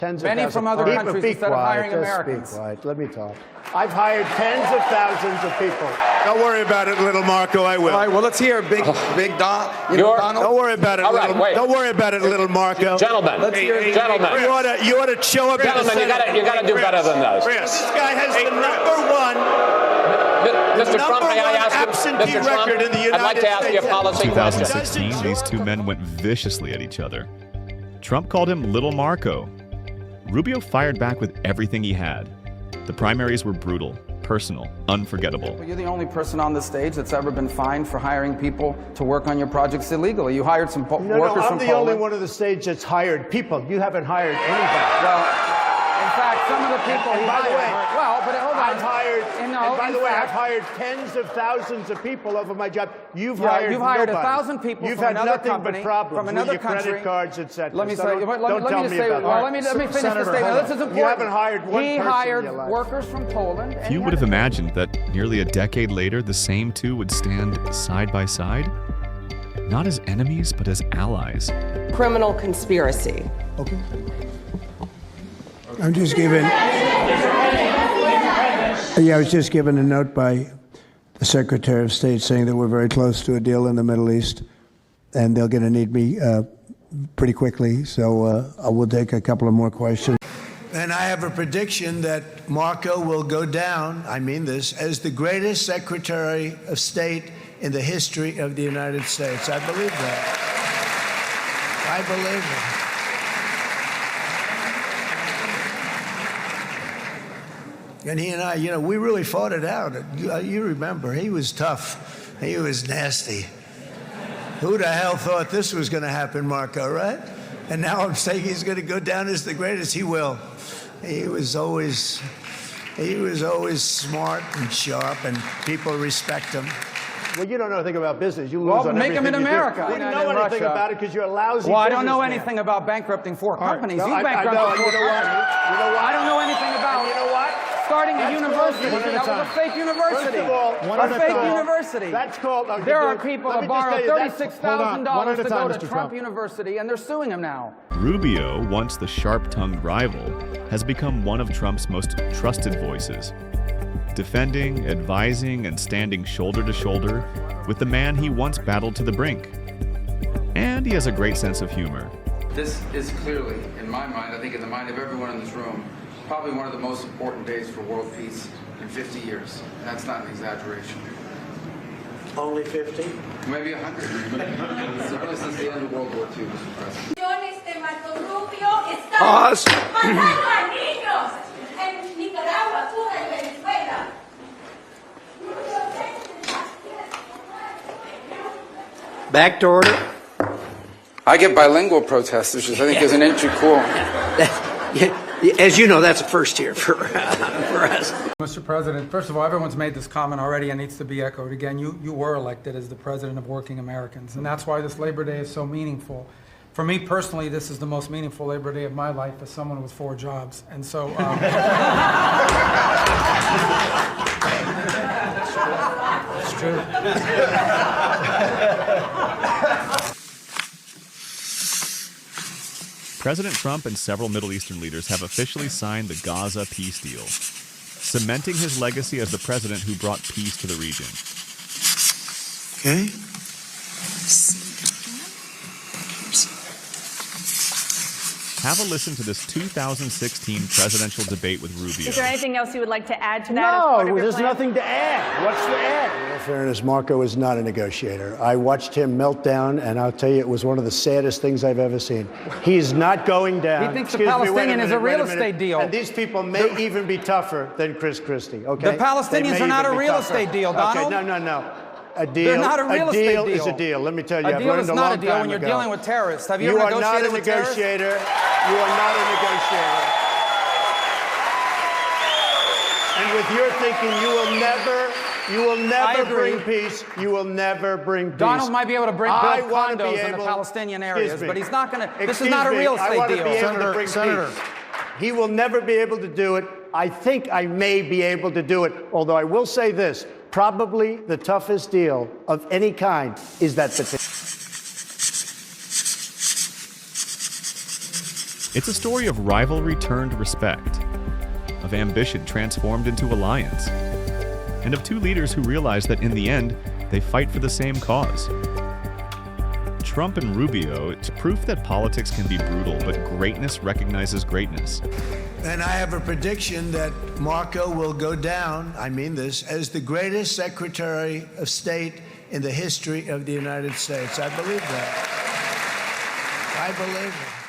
Many from other countries instead of hiring Americans. Be quiet. Let me talk. I've hired tens of thousands of people. Don't worry about it, little Marco. I will. All right. Well, let's hear Big Don. Donald. Don't worry about it, Don't worry about it, little Marco. Gentlemen, gentlemen. You ought to show up. Gentlemen, you got to do better than this. This guy has the number one. Mr. Trump, may I ask you, Mr. Trump, I'd like to ask you a policy question. 2016, these two men went viciously at each other. Trump called him Little Marco. Rubio fired back with everything he had. The primaries were brutal, personal, unforgettable. Well, you're the only person on the stage that's ever been fined for hiring people to work on your projects illegally. You hired some workers from Poland. I'm the only one on the stage that's hired people. You haven't hired anybody. Well, in fact, some of the people he hired. Well, but hold on. I've hired. And by the way, I've hired tens of thousands of people over my job. You've hired 1,000 people You've from had another nothing company, but problems from another with your country. credit cards, etc. Let me say. Don't tell me about that. Let me finish the statement. This is important. You haven't hired one person He in hired your life. workers from Poland. Few would have imagined that nearly a decade later, the same two would stand side by side, not as enemies, but as allies. Criminal conspiracy. Okay. I'm just giving. Yeah, I was just given a note by the Secretary of State saying that we're very close to a deal in the Middle East, and they're going to need me pretty quickly. So I will take a couple of more questions. And I have a prediction that Marco will go down, I mean this, as the greatest Secretary of State in the history of the United States. I believe that. I believe it. And he and I, we really fought it out. You remember, he was tough. He was nasty. Who the hell thought this was going to happen, Marco, right? And now I'm saying he's going to go down as the greatest. He will. He was always smart and sharp, and people respect him. Well, you don't know anything about business. You lose on make him in America. You don't know anything about it because you're a lousy Well, I don't know businessman. anything about bankrupting four companies. Well, You bankrupted four companies. You know what? I don't know anything about. You know what? Starting a university. That was a fake university. First of all, a fake university. That's called. There are people that borrowed $36,000 to go to Trump University, and they're suing him now. Rubio, once the sharp-tongued rival, has become one of Trump's most trusted voices, defending, advising, and standing shoulder to shoulder with the man he once battled to the brink. And he has a great sense of humor. This is clearly, in my mind, I think in the mind of everyone in this room, probably one of the most important days for world peace in 50 years. And that's not an exaggeration. Only 50? Maybe 100. Certainly since the end of World War II, Mr. President. Marco Rubio está Pause. matando a niños en Nicaragua, Cuba y Venezuela. Back to order. I get bilingual protesters, which I think is an entry cool. As you know, that's a first here for us. Mr. President, first of all, everyone's made this comment already and needs to be echoed again. You were elected as the president of working Americans, and that's why this Labor Day is so meaningful. For me personally, this is the most meaningful Labor Day of my life as someone with 4 jobs. And so... it's true. President Trump and several Middle Eastern leaders have officially signed the Gaza peace deal, cementing his legacy as the president who brought peace to the region. Okay. Have a listen to this 2016 presidential debate with Rubio. Is there anything else you would like to add to that? As part of your there's plan? nothing to add. What's to add? In fairness, Marco is not a negotiator. I watched him melt down, and I'll tell you, it was one of the saddest things I've ever seen. He's not going down. He thinks the Palestinian is a real estate deal. And these people may even be tougher than Chris Christie, okay? The Palestinians are not a real estate deal, Donald. Okay, no. A deal, They're not a real estate deal. Is a deal. Let me tell you, a I've deal learned is a not long a deal time when you're ago. dealing with terrorists. Have you You ever are not a negotiated with terrorists? negotiator. You are not a negotiator. And with your thinking, you will never bring peace. You will never bring peace. Donald might be able to build condos in the Palestinian areas, but he's not going to. This is not a real estate deal. Senator. He will never be able to do it. I think I may be able to do it, although I will say this. Probably the toughest deal of any kind is that It's a story of rivalry turned respect, of ambition transformed into alliance, and of two leaders who realize that in the end, they fight for the same cause. Trump and Rubio, it's proof that politics can be brutal, but greatness recognizes greatness. And I have a prediction that Marco will go down, I mean this, as the greatest Secretary of State in the history of the United States. I believe that. I believe it.